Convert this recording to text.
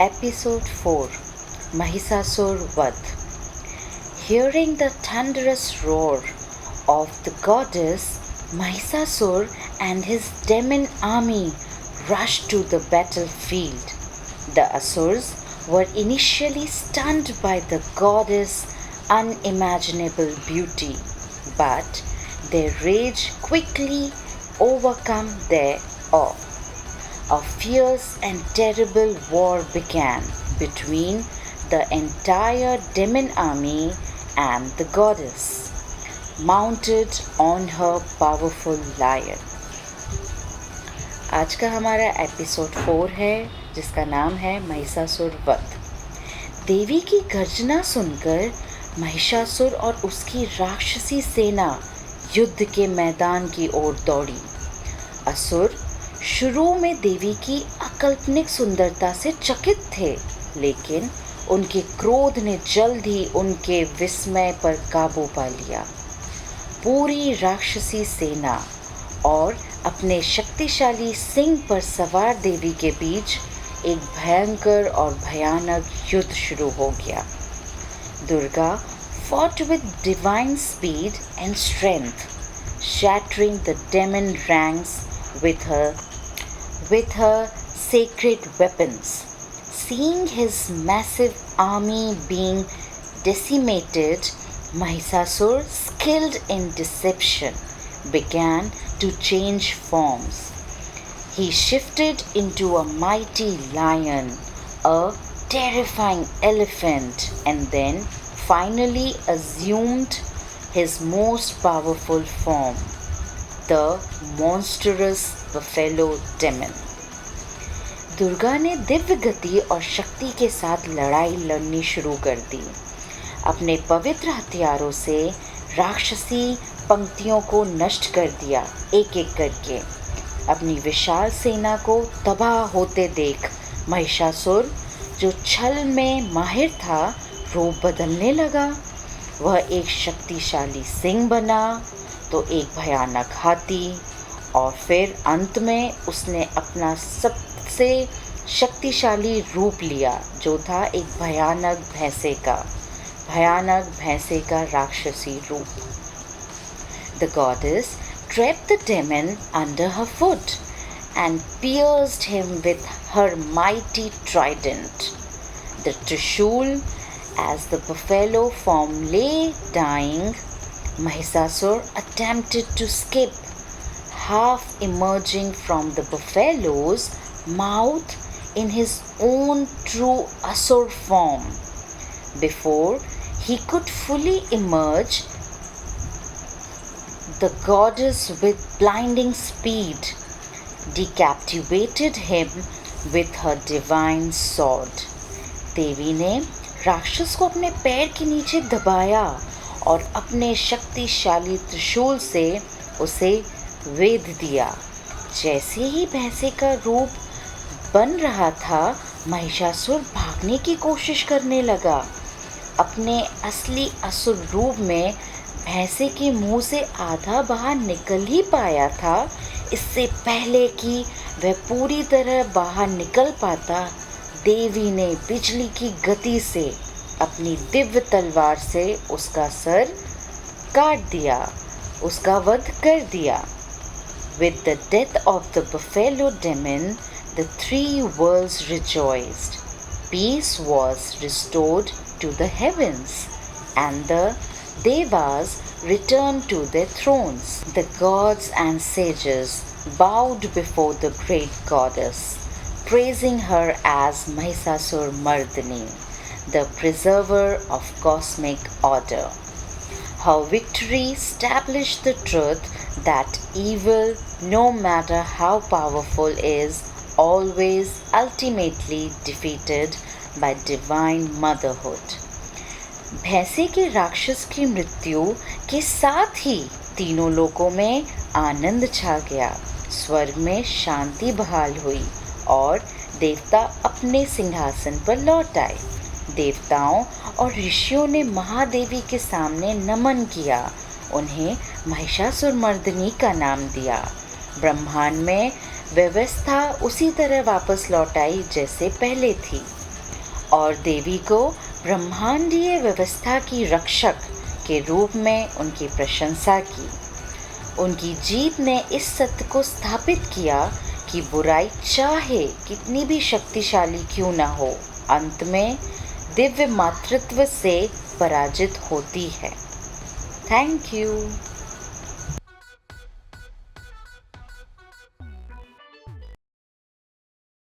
Episode 4, Mahisasur Vadh. Hearing the thunderous roar of the goddess, Mahisasur and his demon army rushed to the battlefield. The Asurs were initially stunned by the goddess' unimaginable beauty, but their rage quickly overcome their awe. A fierce and terrible war began between the entire demon army and the goddess, mounted on her powerful lion. आज का हमारा episode 4 है जिसका नाम है महिषासुर वध। देवी की गर्जना सुनकर महिषासुर और उसकी राक्षसी सेना युद्ध के मैदान की ओर दौड़ी। असुर शुरू में देवी की अकल्पनिक सुंदरता से चकित थे, लेकिन उनके क्रोध ने जल्द ही उनके विस्मय पर काबू पा लिया। पूरी राक्षसी सेना और अपने शक्तिशाली सिंह पर सवार देवी के बीच एक भयंकर और भयानक युद्ध शुरू हो गया। Durga fought with divine speed and strength, shattering the demon ranks with her sacred weapons. Seeing his massive army being decimated, Mahisasur, skilled in deception, began to change forms. He shifted into a mighty lion, a terrifying elephant, and then finally assumed his most powerful form, the monstrous buffalo demon. Durga ने दिव्य गति और शक्ति के साथ लड़ाई लड़नी शुरू कर दी। अपने पवित्र हथियारों से राक्षसी पंक्तियों को नष्ट कर दिया एक एक करके। अपनी विशाल सेना को तबाह होते देख महिषासुर, जो छल में माहिर था, रूप बदलने लगा। वह एक शक्तिशाली सिंह बना तो एक भयानक हाथी, और फिर अंत में उसने अपना सबसे शक्तिशाली रूप लिया, जो था एक भयानक भैंसे का राक्षसी रूप। The goddess trapped the demon under her foot and pierced him with her mighty trident, the Trishul. As the buffalo form lay dying, Mahisasur attempted to skip, half emerging from the buffalo's mouth in his own true Asur form. Before he could fully emerge, the goddess with blinding speed decapitated him with her divine sword. देवी ने राक्षस को अपने पैर के नीचे दबाया और अपने शक्तिशाली त्रिशूल से उसे वेध दिया। जैसे ही भैंसे का रूप बन रहा था, महिषासुर भागने की कोशिश करने लगा। अपने असली असुर रूप में भैंसे के मुंह से आधा बाहर निकल ही पाया था। इससे पहले कि वह पूरी तरह बाहर निकल पाता, देवी ने बिजली की गति से अपनी दिव्य तलवार से उसका सर काट दिया, उसका वध कर दिया। With the death of the buffalo demon, the three worlds rejoiced. Peace was restored to the heavens, and the Devas returned to their thrones. The gods and sages bowed before the great goddess, praising her as Mahisasur Mardini, the preserver of cosmic order. Her victory established the truth that evil, no matter how powerful, is always ultimately defeated by divine motherhood. भैंसे के राक्षस की मृत्यु के साथ ही तीनों लोकों में आनंद छा गया। स्वर्ग में शांति बहाल हुई और देवता अपने सिंहासन पर लौट आए। देवताओं और ऋषियों ने महादेवी के सामने नमन किया, उन्हें महिषासुरमर्दिनी का नाम दिया। ब्रह्मांड में व्यवस्था उसी तरह वापस लौट आई जैसे पहले थी। और देवी को ब्रह्मांडीय व्यवस्था की रक्षक के रूप में उनकी प्रशंसा की। उनकी जीत ने इस सत्य को स्थापित किया कि बुराई चाहे कितनी भी शक्तिशाली क्यों ना हो, अंत में दिव्य मातृत्व से पराजित होती है। Thank you.